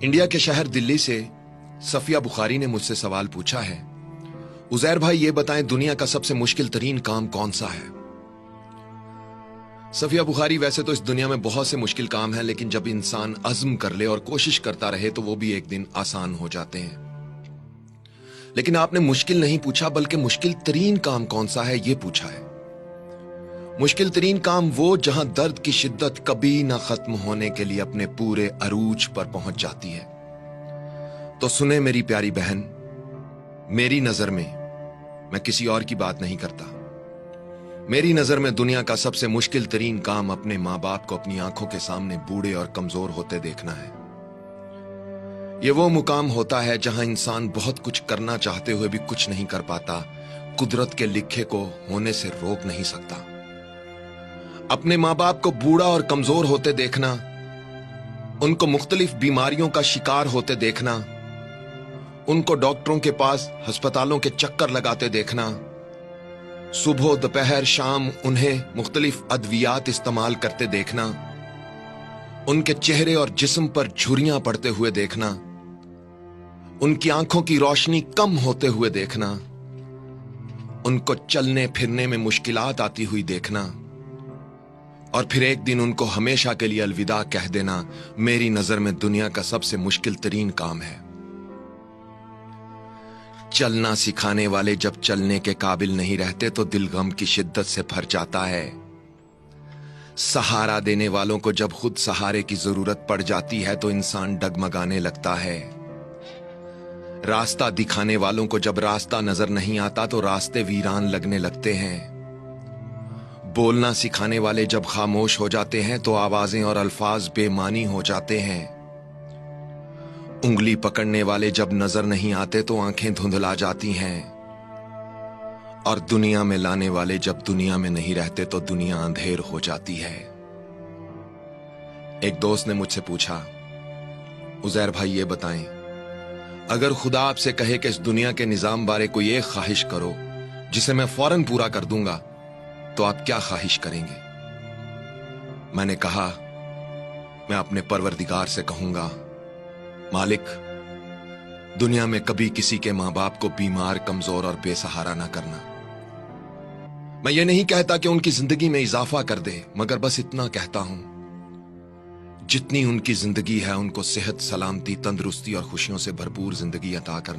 India के शहर दिल्ली से सफिया बुखारी ने मुझसे सवाल पूछा है, उजैर भाई ये बताएं दुनिया का सबसे मुश्किल तरीन काम कौन सा है। सफिया बुखारी, वैसे तो इस दुनिया में बहुत से मुश्किल काम हैं, लेकिन जब इंसान अज़्म कर ले और कोशिश करता रहे तो वो भी एक दिन आसान हो जाते हैं। लेकिन आपने मुश्किल नहीं पूछा, बल्कि मुश्किल तरीन काम कौन सा है ये पूछा है। मुश्किल तरीन काम वो जहां दर्द की शिद्दत कभी ना खत्म होने के लिए अपने पूरे अरूज पर पहुंच जाती है। तो सुने मेरी प्यारी बहन, मेरी नजर में, मैं किसी और की बात नहीं करता, मेरी नजर में दुनिया का सबसे मुश्किल तरीन काम अपने मां बाप को अपनी आंखों के सामने बूढ़े और कमजोर होते देखना है। यह वो मुकाम होता है जहां इंसान बहुत कुछ करना चाहते हुए भी कुछ नहीं कर पाता, कुदरत के लिखे को होने से रोक नहीं सकता। अपने मां बाप को बूढ़ा और कमजोर होते देखना, उनको मुख्तलिफ बीमारियों का शिकार होते देखना, उनको डॉक्टरों के पास अस्पतालों के चक्कर लगाते देखना, सुबह दोपहर शाम उन्हें मुख्तलिफ अद्वियात इस्तेमाल करते देखना, उनके चेहरे और जिस्म पर झुर्रियां पड़ते हुए देखना, उनकी आंखों की रोशनी कम होते हुए देखना, उनको चलने फिरने में मुश्किलात आती हुई देखना, और फिर एक दिन उनको हमेशा के लिए अलविदा कह देना, मेरी नजर में दुनिया का सबसे मुश्किल तरीन काम है। चलना सिखाने वाले जब चलने के काबिल नहीं रहते तो दिल गम की शिद्दत से भर जाता है। सहारा देने वालों को जब खुद सहारे की जरूरत पड़ जाती है तो इंसान डगमगाने लगता है। रास्ता दिखाने वालों को जब रास्ता नजर नहीं आता तो रास्ते वीरान लगने लगते हैं। बोलना सिखाने वाले जब खामोश हो जाते हैं तो आवाजें और अल्फाज बेमानी हो जाते हैं। उंगली पकड़ने वाले जब नजर नहीं आते तो आंखें धुंधला जाती हैं। और दुनिया में लाने वाले जब दुनिया में नहीं रहते तो दुनिया अंधेर हो जाती है। एक दोस्त ने मुझसे पूछा, उजैर भाई ये बताएं, अगर खुदा आपसे कहे कि इस दुनिया के निजाम बारे कोई एक ख्वाहिश करो जिसे मैं फौरन पूरा कर दूंगा, तो आप क्या ख्वाहिश करेंगे? मैंने कहा, मैं अपने परवरदिगार से कहूंगा, मालिक, दुनिया में कभी किसी के मां बाप को बीमार, कमजोर और बेसहारा ना करना। मैं ये नहीं कहता कि उनकी जिंदगी में इजाफा कर दे, मगर बस इतना कहता हूं, जितनी उनकी जिंदगी है उनको सेहत, सलामती, तंदुरुस्ती और खुशियों से भरपूर जिंदगी अता करना।